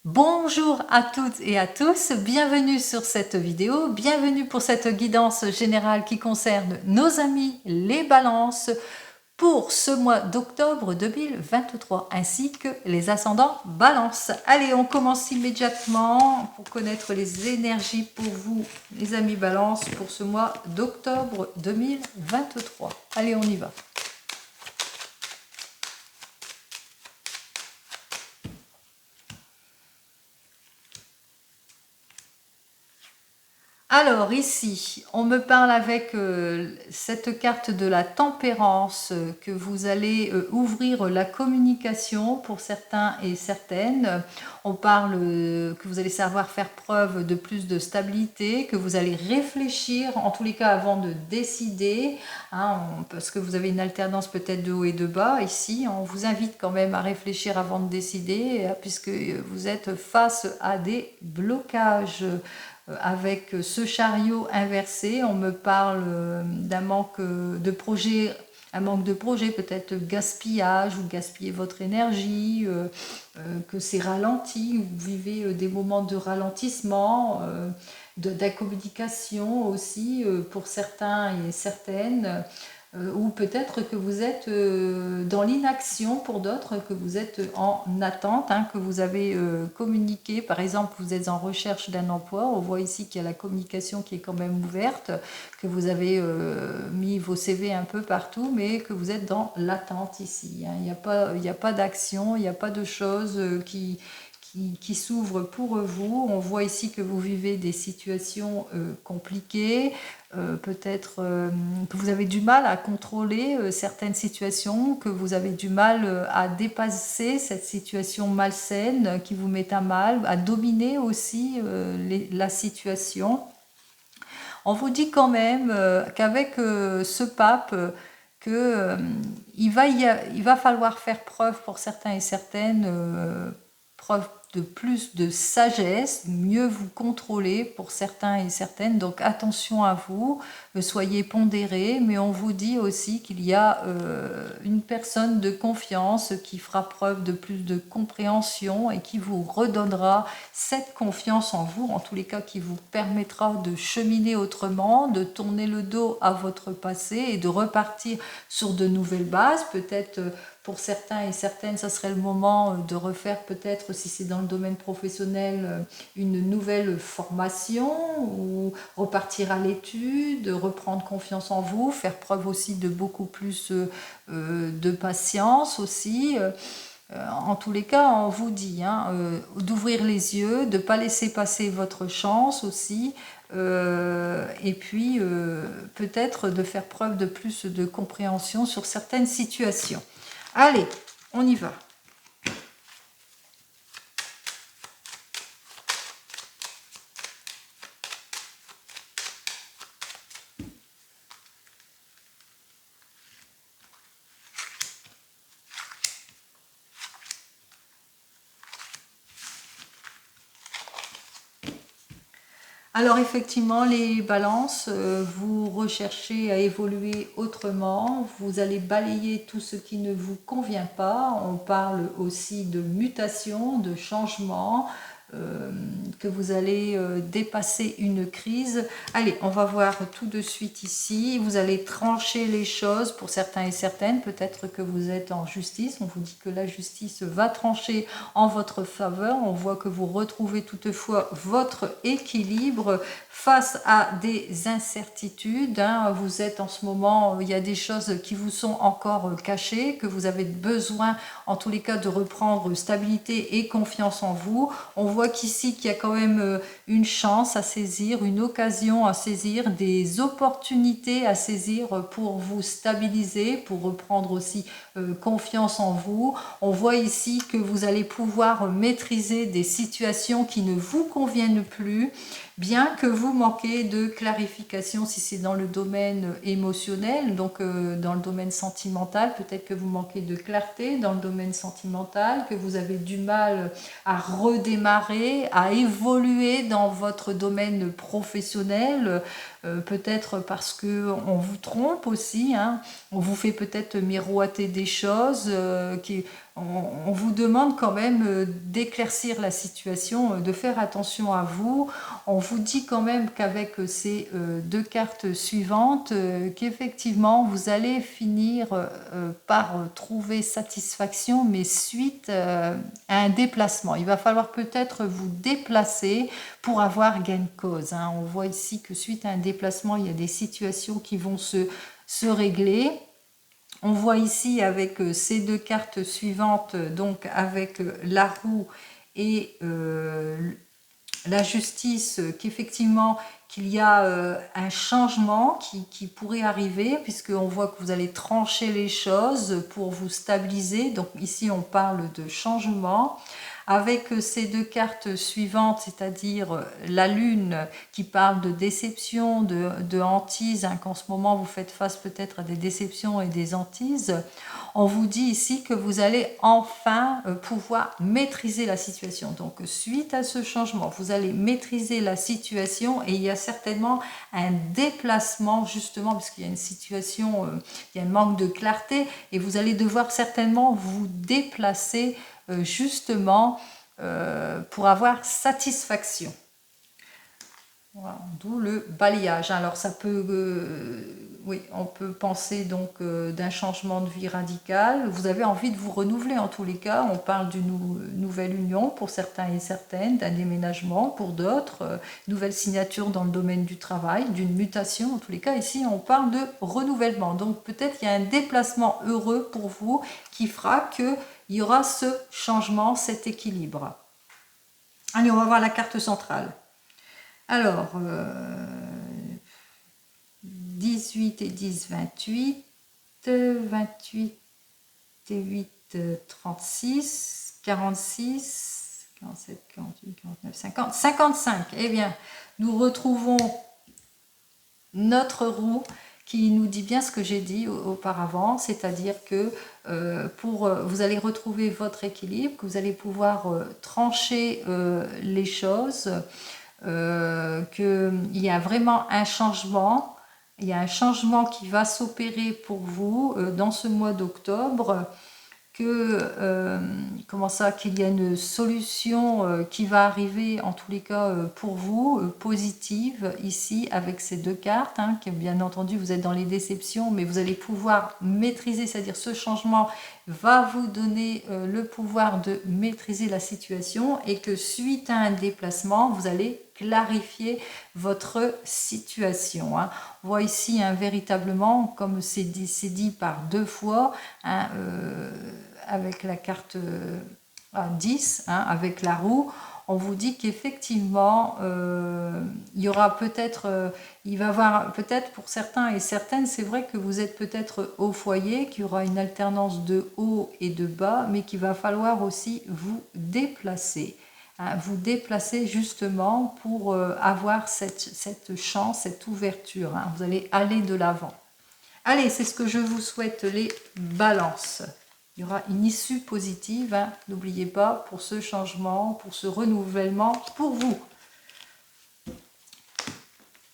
Bonjour à toutes et à tous, bienvenue sur cette vidéo, bienvenue pour cette guidance générale qui concerne nos amis les balances pour ce mois d'octobre 2023 ainsi que les ascendants balance. Allez, on commence immédiatement pour connaître les énergies pour vous les amis balance pour ce mois d'octobre 2023. Allez, on y va. Alors ici, on me parle avec cette carte de la tempérance que vous allez ouvrir la communication pour certains et certaines. On parle que vous allez savoir faire preuve de plus de stabilité, que vous allez réfléchir en tous les cas avant de décider, hein, parce que vous avez une alternance peut-être de haut et de bas. Ici, on vous invite quand même à réfléchir avant de décider, puisque vous êtes face à des blocages. Avec ce chariot inversé, on me parle d'un manque de projet, peut-être gaspillage, ou gaspiller votre énergie, que c'est ralenti, vous vivez des moments de ralentissement, d'incommunication aussi pour certains et certaines. Ou peut-être que vous êtes dans l'inaction pour d'autres, que vous êtes en attente, hein, que vous avez communiqué. Par exemple, vous êtes en recherche d'un emploi, on voit ici qu'il y a la communication qui est quand même ouverte, que vous avez mis vos CV un peu partout, mais que vous êtes dans l'attente ici, hein. Il n'y a pas d'action, il n'y a pas de choses qui s'ouvrent pour vous. On voit ici que vous vivez des situations compliquées, peut-être que vous avez du mal à contrôler certaines situations, que vous avez du mal à dépasser cette situation malsaine qui vous met à mal, à dominer aussi la situation. On vous dit quand même qu'avec ce pape, il va falloir faire preuve pour certains et certaines, preuve de plus de sagesse, mieux vous contrôler pour certains et certaines. Donc attention à vous, soyez pondérés, mais on vous dit aussi qu'il y a une personne de confiance qui fera preuve de plus de compréhension et qui vous redonnera cette confiance en vous, en tous les cas qui vous permettra de cheminer autrement, de tourner le dos à votre passé et de repartir sur de nouvelles bases. Peut-être pour certains et certaines, ça serait le moment de refaire peut-être, si c'est dans le domaine professionnel, une nouvelle formation ou repartir à l'étude, reprendre confiance en vous, faire preuve aussi de beaucoup plus de patience aussi. En tous les cas, on vous dit hein, d'ouvrir les yeux, de ne pas laisser passer votre chance aussi, et puis peut-être de faire preuve de plus de compréhension sur certaines situations. Allez, on y va. Alors effectivement, les balances, vous recherchez à évoluer autrement, vous allez balayer tout ce qui ne vous convient pas. On parle aussi de mutation, de changement, que vous allez dépasser une crise. Allez, on va voir tout de suite ici. Vous allez trancher les choses pour certains et certaines. Peut-être que vous êtes en justice. On vous dit que la justice va trancher en votre faveur. On voit que vous retrouvez toutefois votre équilibre face à des incertitudes. Hein. Vous êtes en ce moment, il y a des choses qui vous sont encore cachées, que vous avez besoin en tous les cas de reprendre stabilité et confiance en vous. On voit qu'ici qu'il y a quand même une chance à saisir, une occasion à saisir, des opportunités à saisir pour vous stabiliser, pour reprendre aussi confiance en vous. On voit ici que vous allez pouvoir maîtriser des situations qui ne vous conviennent plus, bien que vous manquez de clarification si c'est dans le domaine émotionnel, donc dans le domaine sentimental, peut-être que vous manquez de clarté dans le domaine sentimental, que vous avez du mal à redémarrer, à évoluer dans votre domaine professionnel, peut-être parce que on vous trompe aussi, hein, on vous fait peut-être miroiter des choses on vous demande quand même d'éclaircir la situation, de faire attention à vous. On vous dit quand même qu'avec ces deux cartes suivantes, qu'effectivement vous allez finir par trouver satisfaction, mais suite à un déplacement. Il va falloir peut-être vous déplacer pour avoir gain de cause, hein. On voit ici que suite à un déplacement, il y a des situations qui vont se régler. On voit ici avec ces deux cartes suivantes, donc avec la roue et la justice, qu'effectivement qu'il y a un changement qui pourrait arriver, puisqu'on voit que vous allez trancher les choses pour vous stabiliser. Donc ici on parle de changement. Avec ces deux cartes suivantes, c'est-à-dire la lune qui parle de déception, de hantise, hein, qu'en ce moment vous faites face peut-être à des déceptions et des hantises, on vous dit ici que vous allez enfin pouvoir maîtriser la situation. Donc suite à ce changement, vous allez maîtriser la situation et il y a certainement un déplacement justement parce qu'il y a une situation, il y a un manque de clarté et vous allez devoir certainement vous déplacer justement pour avoir satisfaction. Voilà, d'où le balayage. Alors ça peut, oui, on peut penser donc d'un changement de vie radical. Vous avez envie de vous renouveler en tous les cas. On parle d'une nouvelle union pour certains et certaines, d'un déménagement pour d'autres, nouvelle signature dans le domaine du travail, d'une mutation. En tous les cas, ici on parle de renouvellement. Donc peut-être il y a un déplacement heureux pour vous qui fera qu'il y aura ce changement, cet équilibre. Allez, on va voir la carte centrale. Alors, 18 et 10, 28, 28 et 8, 36, 46, 47, 48, 49, 50, 55. Eh bien, nous retrouvons notre roue qui nous dit bien ce que j'ai dit auparavant, c'est-à-dire que vous allez retrouver votre équilibre, que vous allez pouvoir trancher les choses, qu'il y a vraiment un changement, il y a un changement qui va s'opérer pour vous dans ce mois d'octobre, comment ça, qu'il y a une solution qui va arriver en tous les cas pour vous, positive ici avec ces deux cartes, hein, que bien entendu vous êtes dans les déceptions, mais vous allez pouvoir maîtriser, c'est-à-dire ce changement va vous donner le pouvoir de maîtriser la situation et que suite à un déplacement, vous allez clarifier votre situation, hein. On voit ici hein, véritablement, comme c'est dit par deux fois, hein, avec la carte 10, hein, avec la roue, on vous dit qu'effectivement, il y aura peut-être, il va y avoir peut-être pour certains et certaines, c'est vrai que vous êtes peut-être au foyer, qu'il y aura une alternance de haut et de bas, mais qu'il va falloir aussi vous déplacer. Hein, vous déplacer justement pour avoir cette chance, cette ouverture. Hein, vous allez aller de l'avant. Allez, c'est ce que je vous souhaite les balances. Il y aura une issue positive, hein, n'oubliez pas, pour ce changement, pour ce renouvellement, pour vous.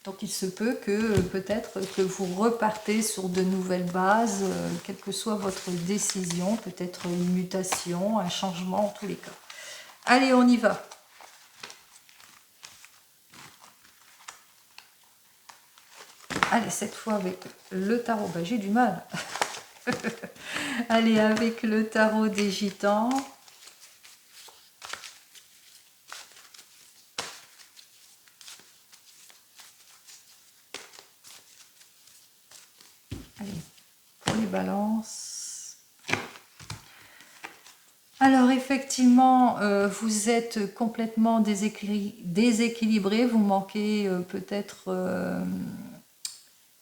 Donc il se peut que peut-être que vous repartez sur de nouvelles bases, quelle que soit votre décision, peut-être une mutation, un changement en tous les cas. Allez, on y va. Allez, cette fois avec le tarot, ben, j'ai du mal. Allez, avec le tarot des gitans. Allez, pour les balances. Alors effectivement, vous êtes complètement déséquilibré, vous manquez peut-être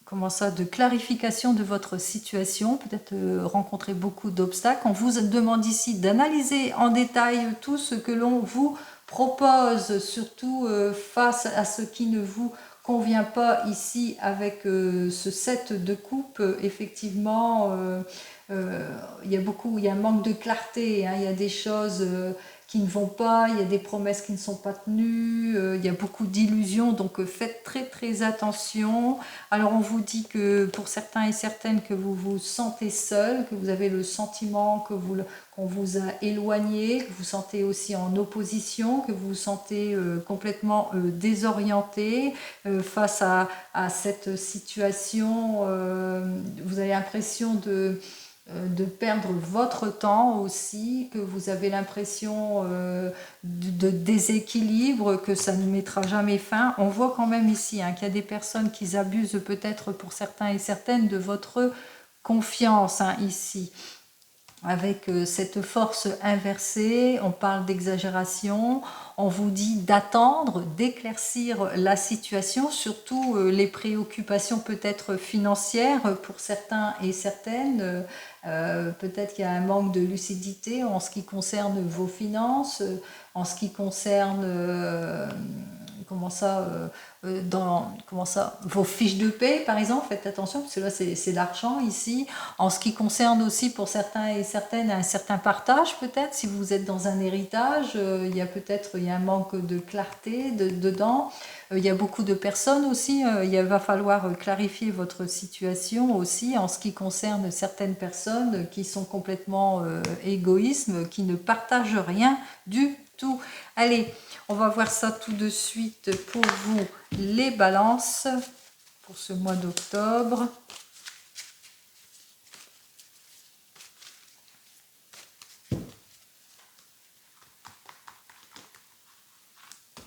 comment ça, de clarification de votre situation, peut-être rencontrer beaucoup d'obstacles. On vous demande ici d'analyser en détail tout ce que l'on vous propose, surtout face à ce qui ne vous convient pas ici avec ce set de coupe. Effectivement, il y a un manque de clarté, hein, il y a des choses qui ne vont pas, il y a des promesses qui ne sont pas tenues, il y a beaucoup d'illusions, donc faites très très attention. Alors on vous dit que pour certains et certaines que vous vous sentez seul, que vous avez le sentiment qu'on vous a éloigné, que vous vous sentez aussi en opposition, que vous vous sentez complètement désorienté face à cette situation. Vous avez l'impression de perdre votre temps aussi, que vous avez l'impression de déséquilibre, que ça ne mettra jamais fin. On voit quand même ici qu'il y a des personnes qui abusent peut-être pour certains et certaines de votre confiance ici. Avec cette force inversée, on parle d'exagération, on vous dit d'attendre, d'éclaircir la situation, surtout les préoccupations peut-être financières pour certains et certaines. Peut-être qu'il y a un manque de lucidité en ce qui concerne vos finances, en ce qui concerne vos fiches de paie par exemple, faites attention parce que là c'est l'argent ici. En ce qui concerne aussi pour certains et certaines un certain partage peut-être, si vous êtes dans un héritage, il y a un manque de clarté dedans. Il y a beaucoup de personnes aussi, il va falloir clarifier votre situation aussi en ce qui concerne certaines personnes qui sont complètement égoïstes, qui ne partagent rien du tout. Allez, on va voir ça tout de suite pour vous, les balances, pour ce mois d'octobre.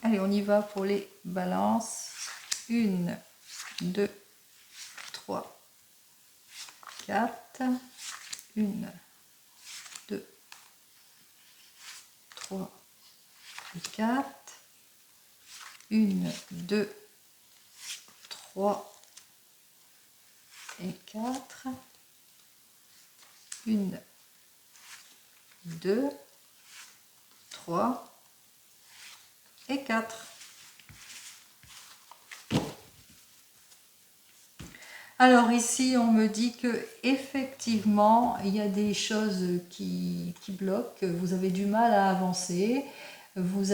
Allez, on y va pour les balances. 1, 2, 3, 4. 1, 2, 3 et 4. 1, 2, 3 et 4. 1, 2, 3 et 4. Alors ici, on me dit que effectivement, il y a des choses qui bloquent, vous avez du mal à avancer, vous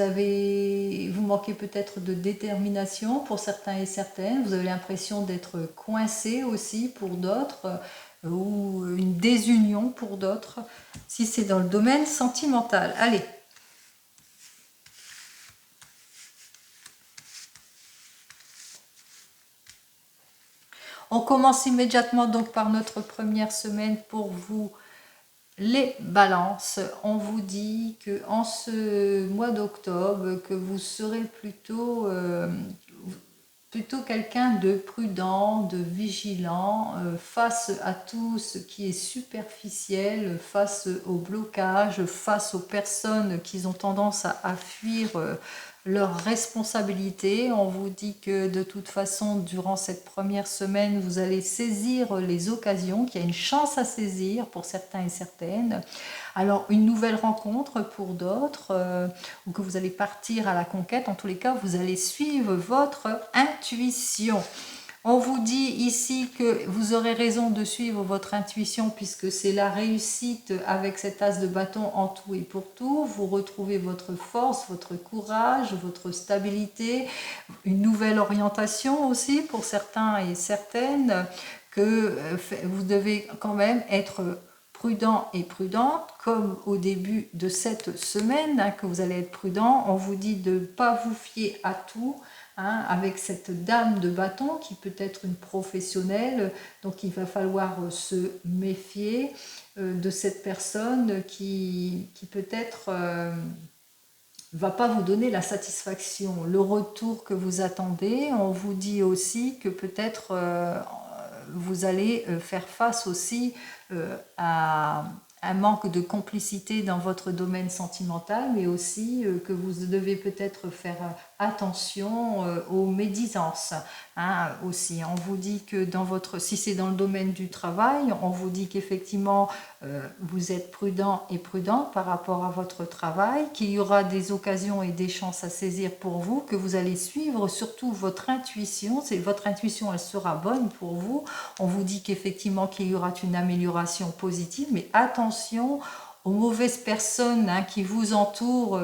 manquez peut-être de détermination pour certains et certaines, vous avez l'impression d'être coincé aussi pour d'autres, ou une désunion pour d'autres, si c'est dans le domaine sentimental. Allez. On commence immédiatement donc par notre première semaine pour vous, les balances. On vous dit que en ce mois d'octobre, que vous serez plutôt quelqu'un de prudent, de vigilant face à tout ce qui est superficiel, face aux blocages, face aux personnes qui ont tendance à fuir leurs responsabilités. On vous dit que de toute façon, durant cette première semaine, vous allez saisir les occasions, qu'il y a une chance à saisir pour certains et certaines. Alors, une nouvelle rencontre pour d'autres, ou que vous allez partir à la conquête. En tous les cas, vous allez suivre votre intuition. On vous dit ici que vous aurez raison de suivre votre intuition puisque c'est la réussite avec cet as de bâton en tout et pour tout. Vous retrouvez votre force, votre courage, votre stabilité, une nouvelle orientation aussi pour certains et certaines, que vous devez quand même être prudent et prudente, comme au début de cette semaine, que vous allez être prudent. On vous dit de ne pas vous fier à tout, avec cette dame de bâton qui peut être une professionnelle, donc il va falloir se méfier de cette personne qui peut-être va pas vous donner la satisfaction, le retour que vous attendez. On vous dit aussi que peut-être vous allez faire face aussi à un manque de complicité dans votre domaine sentimental, mais aussi que vous devez peut-être faire attention aux médisances. Aussi, on vous dit que si c'est dans le domaine du travail, on vous dit qu'effectivement vous êtes prudent et prudente par rapport à votre travail, qu'il y aura des occasions et des chances à saisir pour vous, que vous allez suivre surtout votre intuition. Votre intuition, elle sera bonne pour vous. On vous dit qu'effectivement qu'il y aura une amélioration positive, mais attention aux mauvaises personnes hein, qui vous entourent,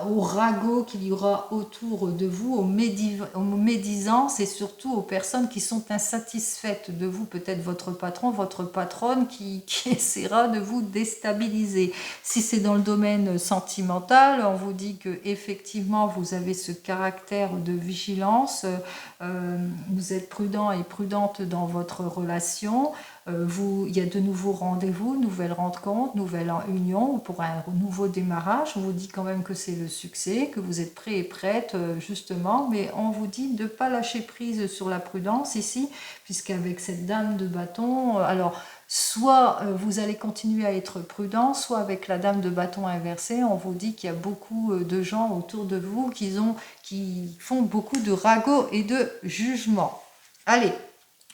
aux ragots qu'il y aura autour de vous, aux médisances et surtout aux personnes qui sont insatisfaites de vous, peut-être votre patron, votre patronne qui essaiera de vous déstabiliser. Si c'est dans le domaine sentimental, on vous dit que effectivement vous avez ce caractère de vigilance, vous êtes prudent et prudente dans votre relation. Il y a de nouveaux rendez-vous, nouvelles rencontres, nouvelle union pour un nouveau démarrage. On vous dit quand même que c'est le succès, que vous êtes prêt et prête justement, mais on vous dit de ne pas lâcher prise sur la prudence ici, puisqu'avec cette dame de bâton, alors soit vous allez continuer à être prudent, soit avec la dame de bâton inversée, on vous dit qu'il y a beaucoup de gens autour de vous qui font beaucoup de ragots et de jugements. Allez,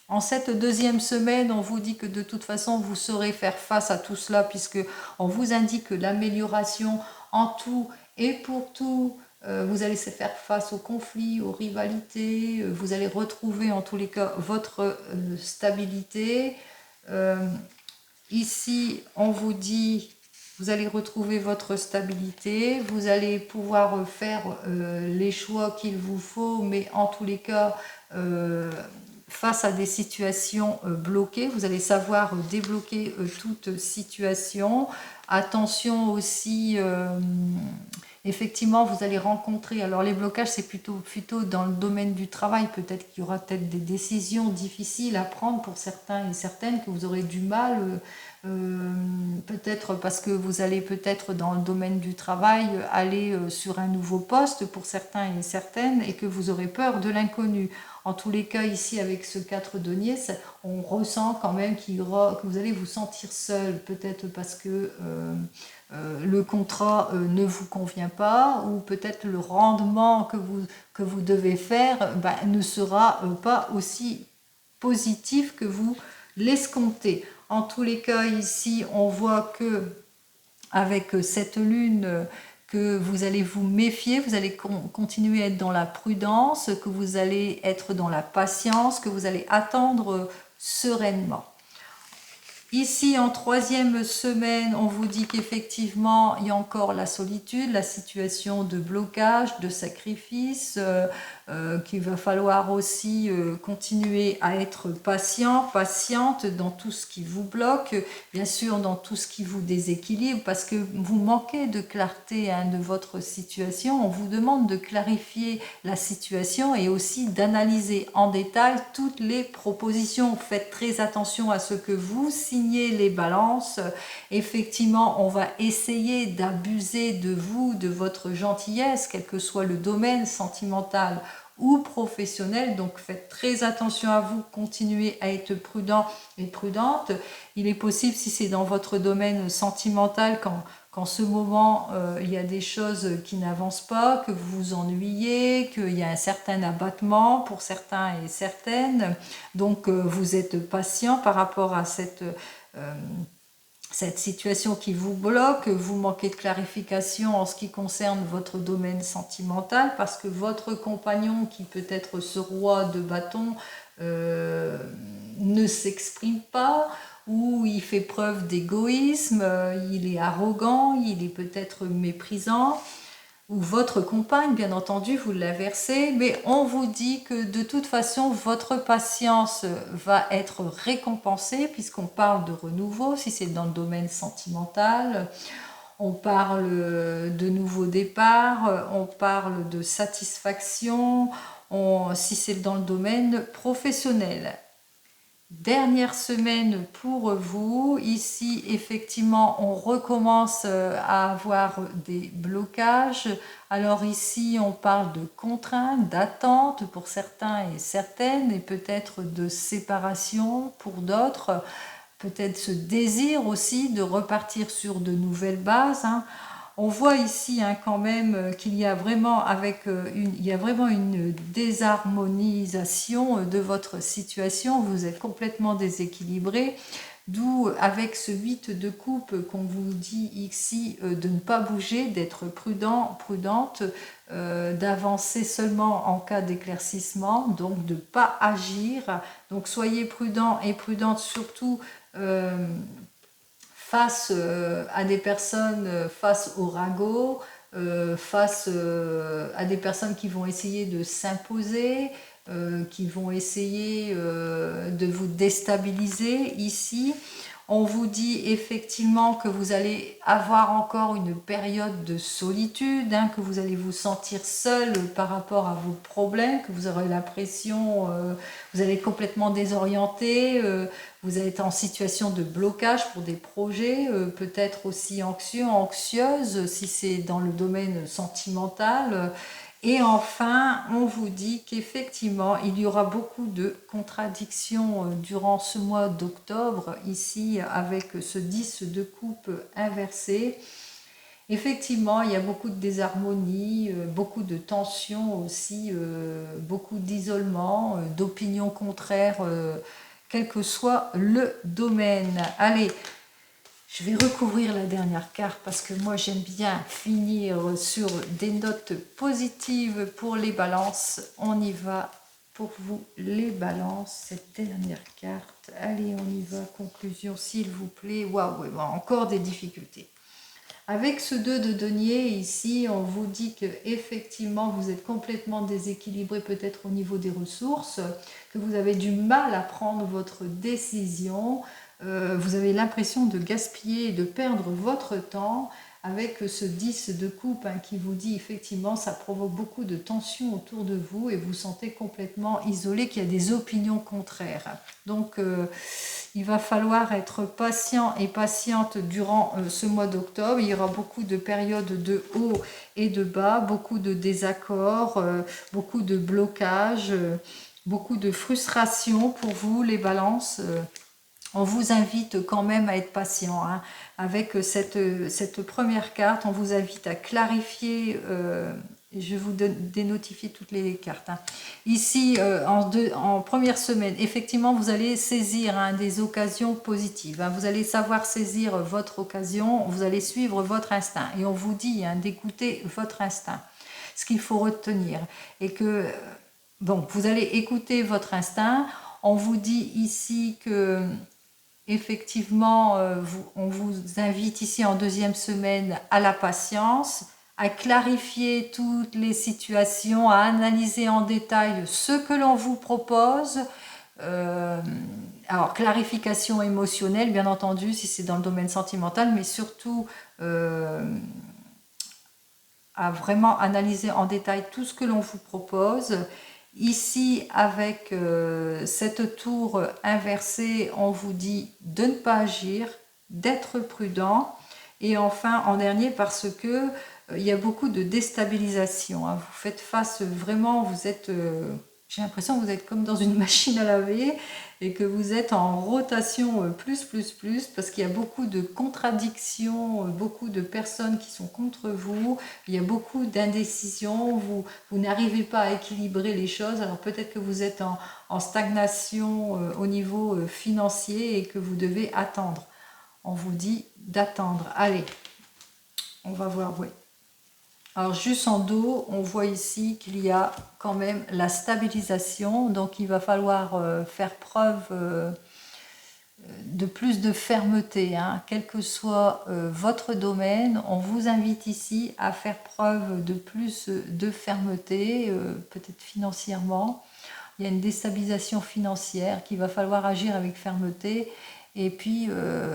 en cette deuxième semaine, on vous dit que de toute façon, vous saurez faire face à tout cela puisque on vous indique que l'amélioration en tout et pour tout, vous allez se faire face aux conflits, aux rivalités, vous allez retrouver en tous les cas votre stabilité. Ici, on vous dit, vous allez retrouver votre stabilité, vous allez pouvoir faire les choix qu'il vous faut, mais en tous les cas, face à des situations bloquées, vous allez savoir débloquer toute situation. Attention aussi, effectivement, vous allez rencontrer, alors les blocages c'est plutôt dans le domaine du travail, peut-être qu'il y aura peut-être des décisions difficiles à prendre pour certains et certaines que vous aurez du mal, peut-être parce que vous allez peut-être dans le domaine du travail aller sur un nouveau poste pour certains et certaines et que vous aurez peur de l'inconnu. En tous les cas, ici, avec ce 4 deniers, on ressent quand même que vous allez vous sentir seul, peut-être parce que le contrat ne vous convient pas, ou peut-être le rendement que vous devez faire ne sera pas aussi positif que vous l'escomptez. En tous les cas, ici, on voit que avec cette lune, que vous allez vous méfier, vous allez continuer à être dans la prudence, que vous allez être dans la patience, que vous allez attendre sereinement. Ici, en troisième semaine, on vous dit qu'effectivement, il y a encore la solitude, la situation de blocage, de sacrifice, qu'il va falloir aussi continuer à être patient, patiente dans tout ce qui vous bloque, bien sûr dans tout ce qui vous déséquilibre, parce que vous manquez de clarté hein, de votre situation. On vous demande de clarifier la situation et aussi d'analyser en détail toutes les propositions. Faites très attention à ce que vous signez les balances. Effectivement, on va essayer d'abuser de vous, de votre gentillesse, quel que soit le domaine sentimental ou professionnel. Donc faites très attention à vous, continuez à être prudent et prudente. Il est possible, si c'est dans votre domaine sentimental, qu'en ce moment il y a des choses qui n'avancent pas, que vous vous ennuyez, qu'il y a un certain abattement pour certains et certaines. Donc vous êtes patient par rapport à cette situation qui vous bloque, vous manquez de clarification en ce qui concerne votre domaine sentimental parce que votre compagnon qui peut être ce roi de bâton ne s'exprime pas ou il fait preuve d'égoïsme, il est arrogant, il est peut-être méprisant. Ou votre compagne, bien entendu, vous l'inversez, mais on vous dit que de toute façon, votre patience va être récompensée puisqu'on parle de renouveau, si c'est dans le domaine sentimental, on parle de nouveaux départs, on parle de satisfaction, si c'est dans le domaine professionnel. Dernière semaine pour vous. Ici, effectivement, on recommence à avoir des blocages. Alors ici, on parle de contraintes, d'attentes pour certains et certaines, et peut-être de séparation pour d'autres. Peut-être ce désir aussi de repartir sur de nouvelles bases. Hein. On voit ici hein, quand même qu'il y a vraiment une désharmonisation de votre situation. Vous êtes complètement déséquilibré. D'où avec ce 8 de coupe qu'on vous dit ici de ne pas bouger, d'être prudent, prudente, d'avancer seulement en cas d'éclaircissement, donc de ne pas agir. Donc soyez prudent et prudente surtout face à des personnes, face au ragot, face à des personnes qui vont essayer de s'imposer, qui vont essayer de vous déstabiliser ici. On vous dit effectivement que vous allez avoir encore une période de solitude, hein, que vous allez vous sentir seul par rapport à vos problèmes, que vous aurez l'impression, vous allez être complètement désorienté, vous allez être en situation de blocage pour des projets, peut-être aussi anxieux, anxieuse, si c'est dans le domaine sentimental. Et enfin, on vous dit qu'effectivement, il y aura beaucoup de contradictions durant ce mois d'octobre, ici, avec ce 10 de coupe inversé. Effectivement, il y a beaucoup de désharmonie, beaucoup de tensions aussi, beaucoup d'isolement, d'opinions contraires, quel que soit le domaine. Allez, je vais recouvrir la dernière carte parce que moi j'aime bien finir sur des notes positives pour les balances. On y va pour vous les balances, cette dernière carte. Allez, on y va, conclusion s'il vous plaît. Waouh, encore des difficultés. Avec ce 2 de denier ici, on vous dit que effectivement vous êtes complètement déséquilibré peut-être au niveau des ressources, que vous avez du mal à prendre votre décision, vous avez l'impression de gaspiller et de perdre votre temps avec ce 10 de coupe hein, qui vous dit effectivement ça provoque beaucoup de tensions autour de vous et vous sentez complètement isolé, qu'il y a des opinions contraires. Donc il va falloir être patient et patiente durant ce mois d'octobre. Il y aura beaucoup de périodes de haut et de bas, beaucoup de désaccords, beaucoup de blocages, beaucoup de frustration pour vous les balances. On vous invite quand même à être patient. Hein. Avec cette première carte, on vous invite à clarifier, je vous dénotifie toutes les cartes. Hein. Ici, en première semaine, effectivement, vous allez saisir hein, des occasions positives. Hein. Vous allez savoir saisir votre occasion, vous allez suivre votre instinct. Et on vous dit hein, d'écouter votre instinct, ce qu'il faut retenir. Et que, bon, vous allez écouter votre instinct. On vous dit ici que effectivement, on vous invite ici en deuxième semaine à la patience, à clarifier toutes les situations, à analyser en détail ce que l'on vous propose. Alors, clarification émotionnelle, bien entendu, si c'est dans le domaine sentimental, mais surtout à vraiment analyser en détail tout ce que l'on vous propose. Ici, avec cette tour inversée, on vous dit de ne pas agir, d'être prudent. Et enfin, en dernier, parce que il y a beaucoup de déstabilisation. Hein. Vous faites face vraiment, vous êtes, j'ai l'impression que vous êtes comme dans une machine à laver et que vous êtes en rotation plus, parce qu'il y a beaucoup de contradictions, beaucoup de personnes qui sont contre vous, il y a beaucoup d'indécision, vous n'arrivez pas à équilibrer les choses, alors peut-être que vous êtes en stagnation au niveau financier et que vous devez attendre. On vous dit d'attendre. Allez, on va voir, oui. Alors juste en dos, on voit ici qu'il y a quand même la stabilisation, donc il va falloir faire preuve de plus de fermeté, hein. Quel que soit votre domaine, on vous invite ici à faire preuve de plus de fermeté, peut-être financièrement. Il y a une déstabilisation financière qu'il va falloir agir avec fermeté et puis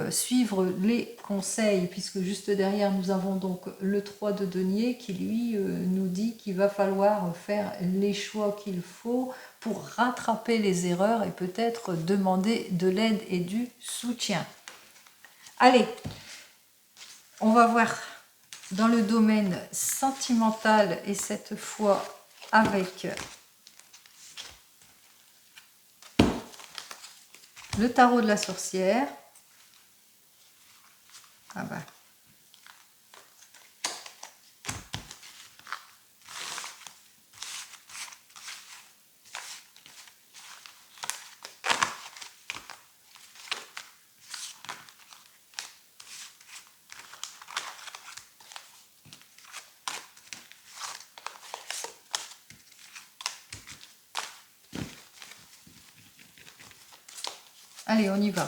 suivre les conseils, puisque juste derrière nous avons donc le 3 de denier qui lui nous dit qu'il va falloir faire les choix qu'il faut pour rattraper les erreurs et peut-être demander de l'aide et du soutien. Allez, on va voir dans le domaine sentimental et cette fois avec le tarot de la sorcière. Ah bah. Allez, on y va.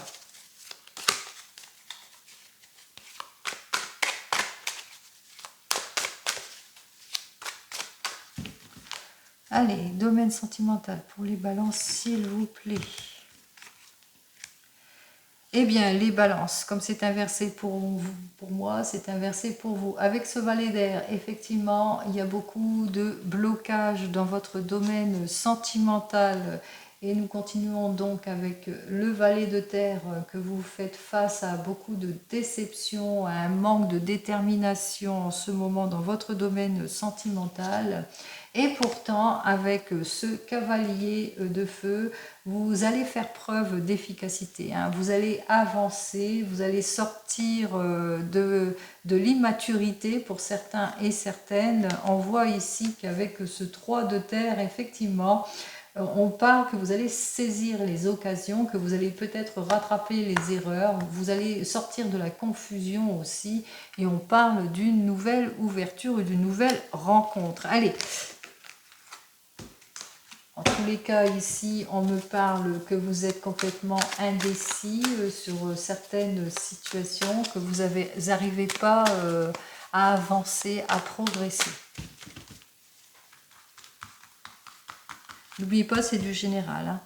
Allez, domaine sentimental pour les balances, s'il vous plaît. Eh bien, les balances, comme c'est inversé pour moi, c'est inversé pour vous. Avec ce valet d'air, effectivement, il y a beaucoup de blocages dans votre domaine sentimental. Et nous continuons donc avec le valet de terre, que vous faites face à beaucoup de déceptions, à un manque de détermination en ce moment dans votre domaine sentimental. Et pourtant, avec ce cavalier de feu, vous allez faire preuve d'efficacité, hein. Vous allez avancer, vous allez sortir de l'immaturité pour certains et certaines. On voit ici qu'avec ce 3 de terre, effectivement, on parle que vous allez saisir les occasions, que vous allez peut-être rattraper les erreurs, vous allez sortir de la confusion aussi, et on parle d'une nouvelle ouverture et d'une nouvelle rencontre. Allez, en tous les cas, ici, on me parle que vous êtes complètement indécis sur certaines situations, que vous n'arrivez pas à avancer, à progresser. N'oubliez pas, c'est du général, hein.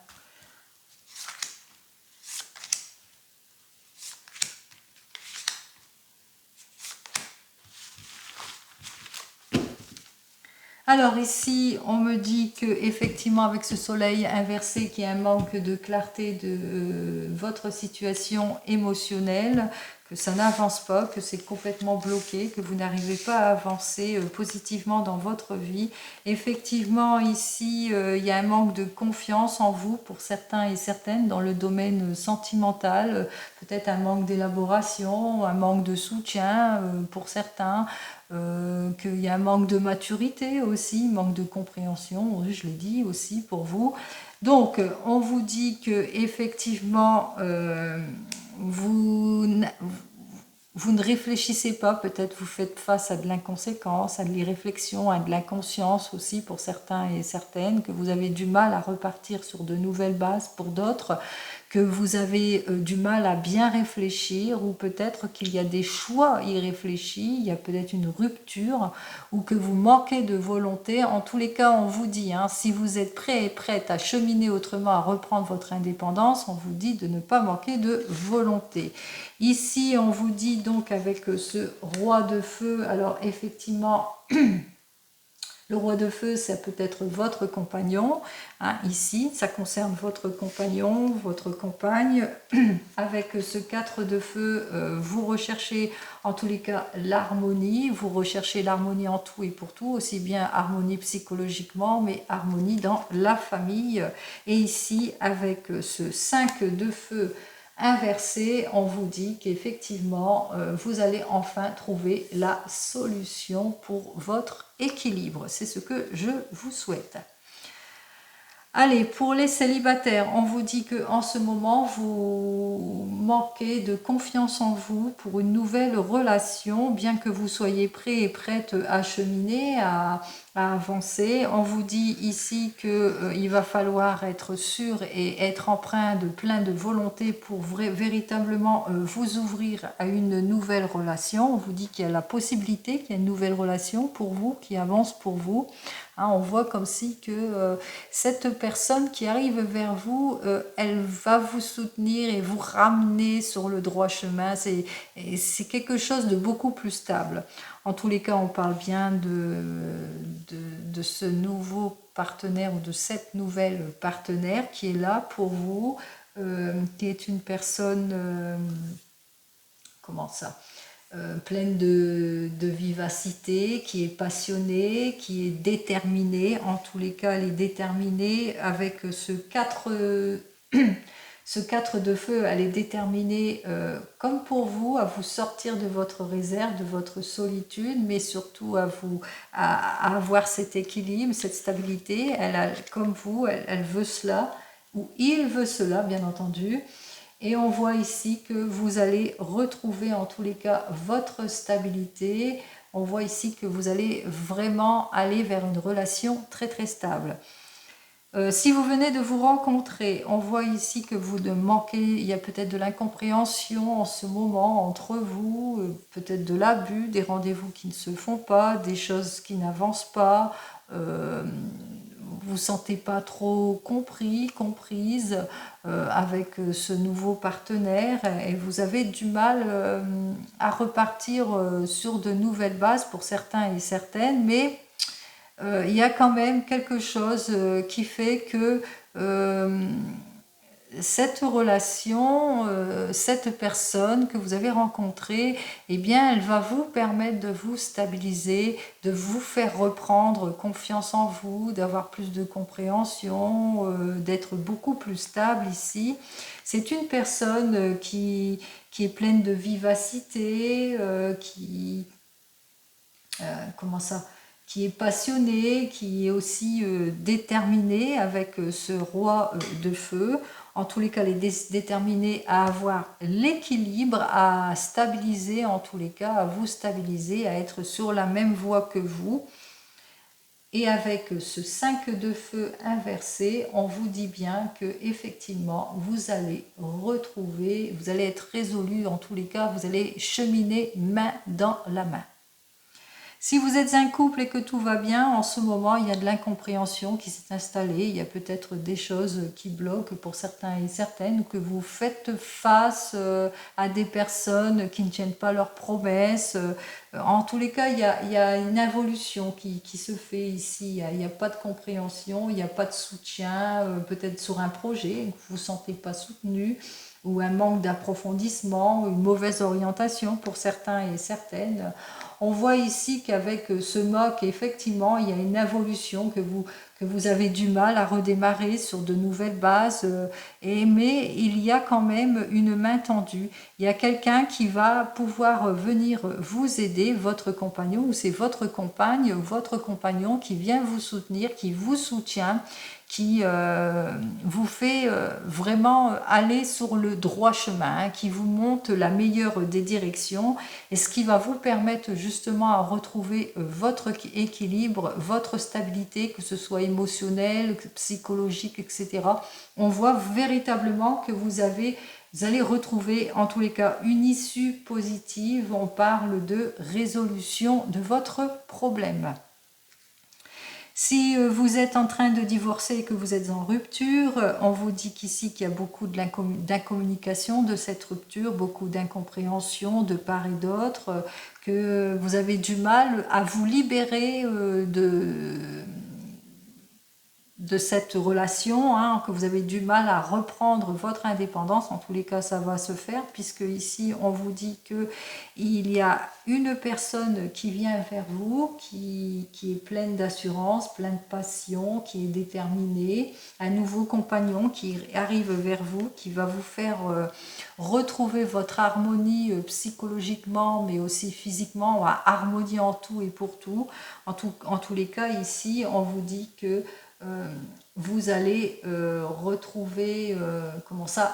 Alors ici, on me dit que effectivement avec ce soleil inversé, qu'il y a un manque de clarté de votre situation émotionnelle, que ça n'avance pas, que c'est complètement bloqué, que vous n'arrivez pas à avancer positivement dans votre vie. Effectivement, ici, il y a un manque de confiance en vous pour certains et certaines dans le domaine sentimental, peut-être un manque d'élaboration, un manque de soutien pour certains. Qu'il y a un manque de maturité aussi, manque de compréhension, je l'ai dit aussi pour vous. Donc, on vous dit que effectivement, vous ne réfléchissez pas, peut-être vous faites face à de l'inconséquence, à de l'irréflexion, à de l'inconscience aussi pour certains et certaines, que vous avez du mal à repartir sur de nouvelles bases pour d'autres, que vous avez du mal à bien réfléchir, ou peut-être qu'il y a des choix irréfléchis, il y a peut-être une rupture, ou que vous manquez de volonté. En tous les cas, on vous dit, hein, si vous êtes prêt et prête à cheminer autrement, à reprendre votre indépendance, on vous dit de ne pas manquer de volonté. Ici, on vous dit donc avec ce roi de feu, alors effectivement, le roi de feu, ça peut être votre compagnon, hein, ici, ça concerne votre compagnon, votre compagne. Avec ce 4 de feu, vous recherchez en tous les cas l'harmonie, vous recherchez l'harmonie en tout et pour tout, aussi bien harmonie psychologiquement, mais harmonie dans la famille. Et ici, avec ce 5 de feu, inversé, on vous dit qu'effectivement, vous allez enfin trouver la solution pour votre équilibre. C'est ce que je vous souhaite. Allez, pour les célibataires, on vous dit que en ce moment, vous manquez de confiance en vous pour une nouvelle relation, bien que vous soyez prêt et prête à cheminer, à avancer. On vous dit ici qu'il va falloir être sûr et être empreint de plein de volonté pour véritablement vous ouvrir à une nouvelle relation. On vous dit qu'il y a la possibilité qu'il y ait une nouvelle relation pour vous, qui avance pour vous. Hein, on voit comme si que cette personne qui arrive vers vous, elle va vous soutenir et vous ramener sur le droit chemin. C'est quelque chose de beaucoup plus stable. En tous les cas, on parle bien de ce nouveau partenaire ou de cette nouvelle partenaire qui est là pour vous, qui est une personne, comment ça, pleine de vivacité, qui est passionnée, qui est déterminée. En tous les cas, elle est déterminée avec ce 4, ce 4 de feu, elle est déterminée comme pour vous à vous sortir de votre réserve, de votre solitude, mais surtout à avoir cet équilibre, cette stabilité. Elle a, comme vous, elle veut cela, ou il veut cela, bien entendu. Et on voit ici que vous allez retrouver en tous les cas votre stabilité. On voit ici que vous allez vraiment aller vers une relation très très stable. Si vous venez de vous rencontrer, on voit ici que vous manquez, il y a peut-être de l'incompréhension en ce moment entre vous, peut-être de l'abus, des rendez-vous qui ne se font pas, des choses qui n'avancent pas. vous sentez pas trop compris, comprise avec ce nouveau partenaire et vous avez du mal à repartir sur de nouvelles bases pour certains et certaines, mais il y a quand même quelque chose qui fait que cette relation, cette personne que vous avez rencontrée, eh bien, elle va vous permettre de vous stabiliser, de vous faire reprendre confiance en vous, d'avoir plus de compréhension, d'être beaucoup plus stable ici. C'est une personne qui est pleine de vivacité, comment ça, qui est passionnée, qui est aussi déterminée avec ce roi de feu. En tous les cas, elle est déterminée à avoir l'équilibre, à stabiliser, en tous les cas, à vous stabiliser, à être sur la même voie que vous. Et avec ce 5 de feu inversé, on vous dit bien que effectivement, vous allez retrouver, vous allez être résolu, en tous les cas, vous allez cheminer main dans la main. Si vous êtes un couple et que tout va bien, en ce moment, il y a de l'incompréhension qui s'est installée. Il y a peut-être des choses qui bloquent pour certains et certaines, ou que vous faites face à des personnes qui ne tiennent pas leurs promesses. En tous les cas, il y a une évolution qui se fait ici. Il n'y a pas de compréhension, il n'y a pas de soutien, peut-être sur un projet que vous ne vous sentez pas soutenu, ou un manque d'approfondissement, une mauvaise orientation pour certains et certaines. On voit ici qu'avec ce MOC, effectivement, il y a une évolution que vous avez du mal à redémarrer sur de nouvelles bases, mais il y a quand même une main tendue. Il y a quelqu'un qui va pouvoir venir vous aider, votre compagnon, ou c'est votre compagne, votre compagnon qui vient vous soutenir, qui vous soutient, qui vous fait vraiment aller sur le droit chemin, qui vous montre la meilleure des directions et ce qui va vous permettre justement à retrouver votre équilibre, votre stabilité, que ce soit émotionnelle, psychologique, etc. On voit véritablement que vous allez retrouver en tous les cas une issue positive. On parle de résolution de votre problème. Si vous êtes en train de divorcer et que vous êtes en rupture, on vous dit qu'ici qu'il y a beaucoup d'incommunication de cette rupture, beaucoup d'incompréhension de part et d'autre, que vous avez du mal à vous libérer de cette relation, hein, que vous avez du mal à reprendre votre indépendance. En tous les cas, ça va se faire, puisque ici, on vous dit qu'il y a une personne qui vient vers vous, qui est pleine d'assurance, pleine de passion, qui est déterminée, un nouveau compagnon qui arrive vers vous, qui va vous faire retrouver votre harmonie psychologiquement, mais aussi physiquement, harmonie en tout et pour tout. En tous les cas, ici, on vous dit que vous allez retrouver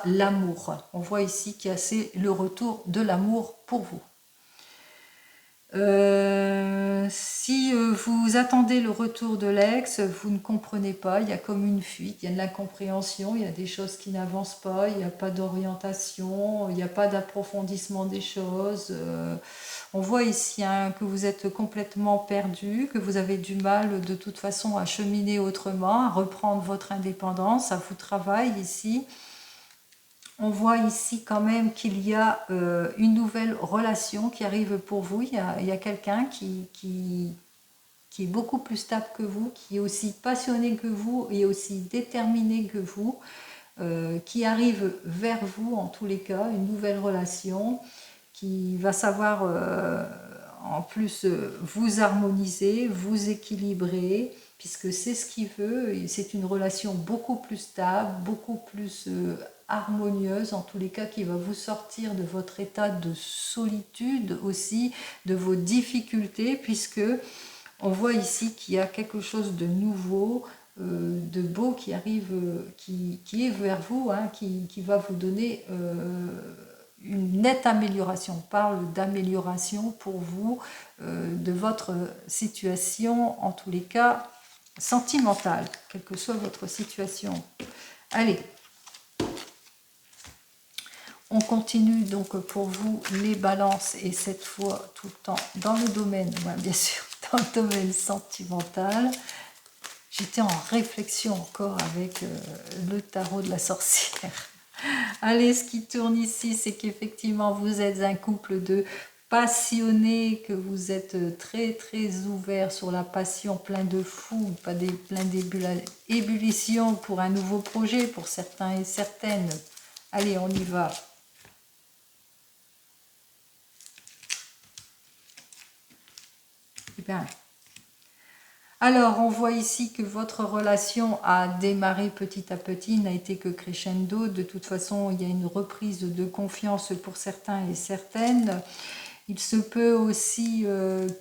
l'amour. On voit ici qu'il y a le retour de l'amour pour vous. Si vous attendez le retour de l'ex, vous ne comprenez pas, il y a comme une fuite, il y a de l'incompréhension, il y a des choses qui n'avancent pas, il n'y a pas d'orientation, il n'y a pas d'approfondissement des choses. On voit ici que vous êtes complètement perdu, que vous avez du mal de toute façon à cheminer autrement, à reprendre votre indépendance, ça vous travaille ici. On voit ici quand même qu'il y a une nouvelle relation qui arrive pour vous. Il y a quelqu'un qui est beaucoup plus stable que vous, qui est aussi passionné que vous et aussi déterminé que vous, qui arrive vers vous en tous les cas, une nouvelle relation, qui va savoir en plus vous harmoniser, vous équilibrer, puisque c'est ce qu'il veut. C'est une relation beaucoup plus stable, beaucoup plus harmonieuse, en tous les cas, qui va vous sortir de votre état de solitude aussi, de vos difficultés, puisque on voit ici qu'il y a quelque chose de nouveau, de beau qui arrive, qui est vers vous, hein, qui va vous donner une nette amélioration. On parle d'amélioration pour vous, de votre situation, en tous les cas, sentimentale, quelle que soit votre situation. Allez, on continue donc pour vous les balances, et cette fois tout le temps dans le domaine, bien sûr, dans le domaine sentimental. J'étais en réflexion encore avec le tarot de la sorcière. Allez, ce qui tourne ici, c'est qu'effectivement, vous êtes un couple de passionnés, que vous êtes très très ouvert sur la passion, plein de fou, pas des, plein d'ébullition pour un nouveau projet, pour certains et certaines. Allez, on y va. Eh bien, alors, on voit ici que votre relation a démarré petit à petit, n'a été que crescendo. De toute façon, il y a une reprise de confiance pour certains et certaines. Il se peut aussi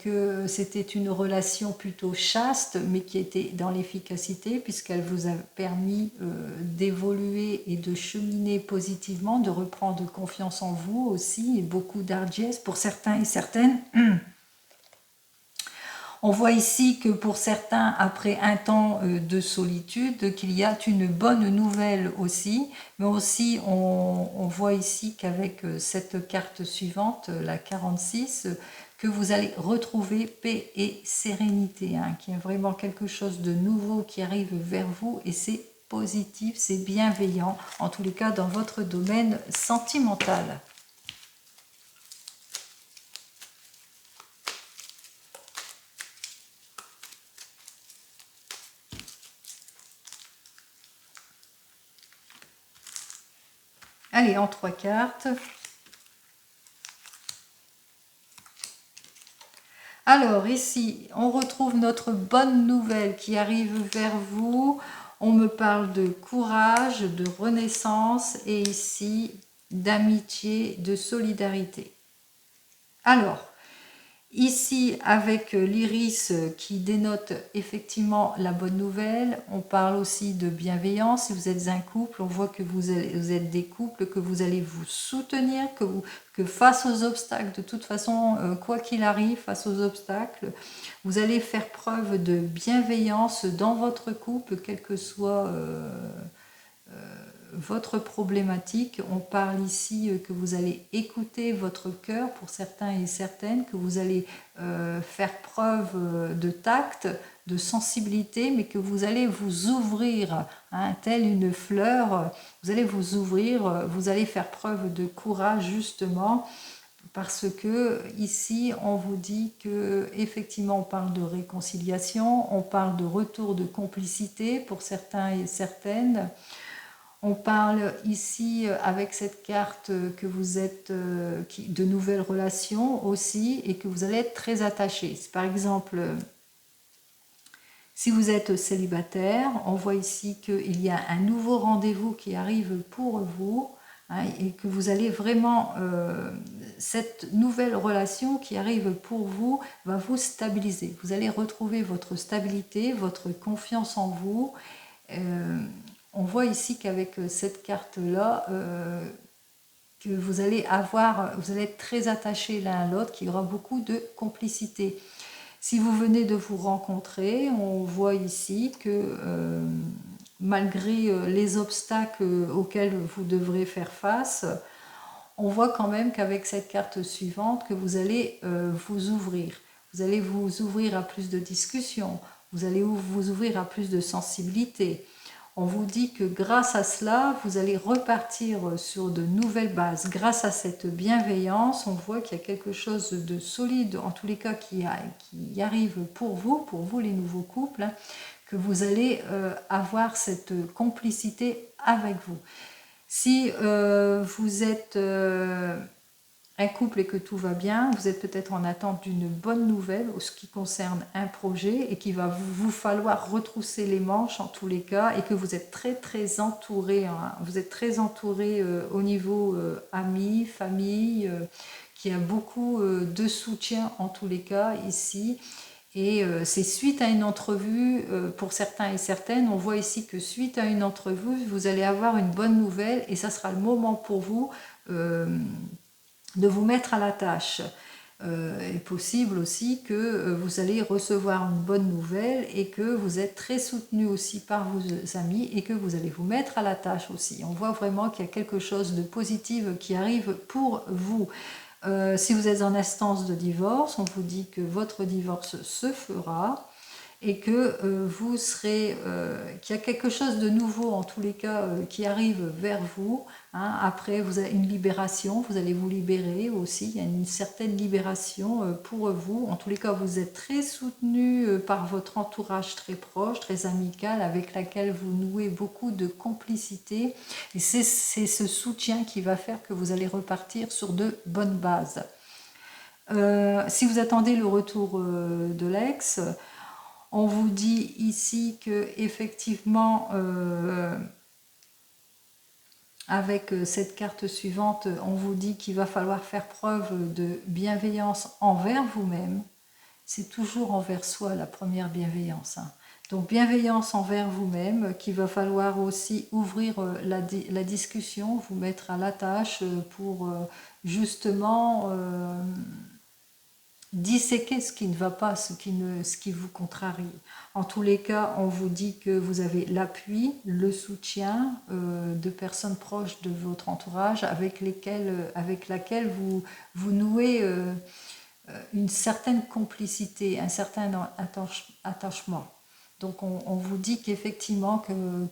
que c'était une relation plutôt chaste, mais qui était dans l'efficacité, puisqu'elle vous a permis d'évoluer et de cheminer positivement, de reprendre confiance en vous aussi, et beaucoup d'hardiesse pour certains et certaines. On voit ici que pour certains, après un temps de solitude, qu'il y a une bonne nouvelle aussi, mais aussi on voit ici qu'avec cette carte suivante, la 46, que vous allez retrouver paix et sérénité, hein, qu'il y a vraiment quelque chose de nouveau qui arrive vers vous et c'est positif, c'est bienveillant, en tous les cas dans votre domaine sentimental. Allez, en 3 cartes. Alors ici, on retrouve notre bonne nouvelle qui arrive vers vous. On me parle de courage, de renaissance et ici d'amitié, de solidarité. Alors, ici, avec l'iris qui dénote effectivement la bonne nouvelle, on parle aussi de bienveillance. Si vous êtes un couple, on voit que vous êtes des couples, que vous allez vous soutenir, que face aux obstacles, de toute façon, quoi qu'il arrive, face aux obstacles, vous allez faire preuve de bienveillance dans votre couple, quel que soit votre problématique. On parle ici que vous allez écouter votre cœur pour certains et certaines, que vous allez faire preuve de tact, de sensibilité, mais que vous allez vous ouvrir, hein, telle une fleur, vous allez vous ouvrir, vous allez faire preuve de courage justement, parce que ici on vous dit que effectivement on parle de réconciliation, on parle de retour de complicité pour certains et certaines. On parle ici avec cette carte que vous êtes de nouvelles relations aussi et que vous allez être très attaché. Par exemple, si vous êtes célibataire, on voit ici qu'il y a un nouveau rendez-vous qui arrive pour vous, hein, et que vous allez vraiment, cette nouvelle relation qui arrive pour vous va vous stabiliser. Vous allez retrouver votre stabilité, votre confiance en vous. On voit ici qu'avec cette carte-là, que vous allez être très attachés l'un à l'autre, qu'il y aura beaucoup de complicité. Si vous venez de vous rencontrer, on voit ici que malgré les obstacles auxquels vous devrez faire face, on voit quand même qu'avec cette carte suivante, que vous allez vous ouvrir. Vous allez vous ouvrir à plus de discussions, vous allez vous ouvrir à plus de sensibilité. On vous dit que grâce à cela, vous allez repartir sur de nouvelles bases. Grâce à cette bienveillance, on voit qu'il y a quelque chose de solide, en tous les cas qui arrive pour vous les nouveaux couples, hein, que vous allez avoir cette complicité avec vous. Si vous êtes un couple et que tout va bien, vous êtes peut-être en attente d'une bonne nouvelle en ce qui concerne un projet et qu'il va vous falloir retrousser les manches en tous les cas et que vous êtes très très entouré, hein, vous êtes très entouré au niveau amis, famille, qui a beaucoup de soutien en tous les cas ici. Et c'est suite à une entrevue, pour certains et certaines, on voit ici que suite à une entrevue, vous allez avoir une bonne nouvelle et ça sera le moment pour vous de vous mettre à la tâche. Il est possible aussi que vous allez recevoir une bonne nouvelle et que vous êtes très soutenu aussi par vos amis et que vous allez vous mettre à la tâche aussi. On voit vraiment qu'il y a quelque chose de positif qui arrive pour vous. Si vous êtes en instance de divorce, on vous dit que votre divorce se fera et que vous serez, qu'il y a quelque chose de nouveau en tous les cas qui arrive vers vous. Hein. Après, vous avez une libération, vous allez vous libérer aussi, il y a une certaine libération pour vous. En tous les cas, vous êtes très soutenu par votre entourage très proche, très amical, avec laquelle vous nouez beaucoup de complicité. Et c'est ce soutien qui va faire que vous allez repartir sur de bonnes bases. Si vous attendez le retour de l'ex, on vous dit ici que effectivement, avec cette carte suivante, on vous dit qu'il va falloir faire preuve de bienveillance envers vous-même. C'est toujours envers soi la première bienveillance. Hein. Donc bienveillance envers vous-même, qu'il va falloir aussi ouvrir la discussion, vous mettre à la tâche pour justement disséquer ce qui ne va pas, ce qui vous contrarie. En tous les cas, on vous dit que vous avez l'appui, le soutien de personnes proches de votre entourage avec laquelle vous nouez une certaine complicité, un certain attachement. Donc on vous dit qu'effectivement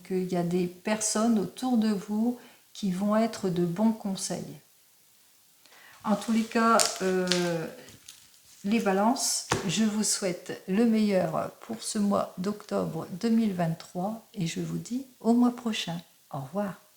qu'il y a des personnes autour de vous qui vont être de bons conseils. En tous les cas, les balances, je vous souhaite le meilleur pour ce mois d'octobre 2023 et je vous dis au mois prochain. Au revoir.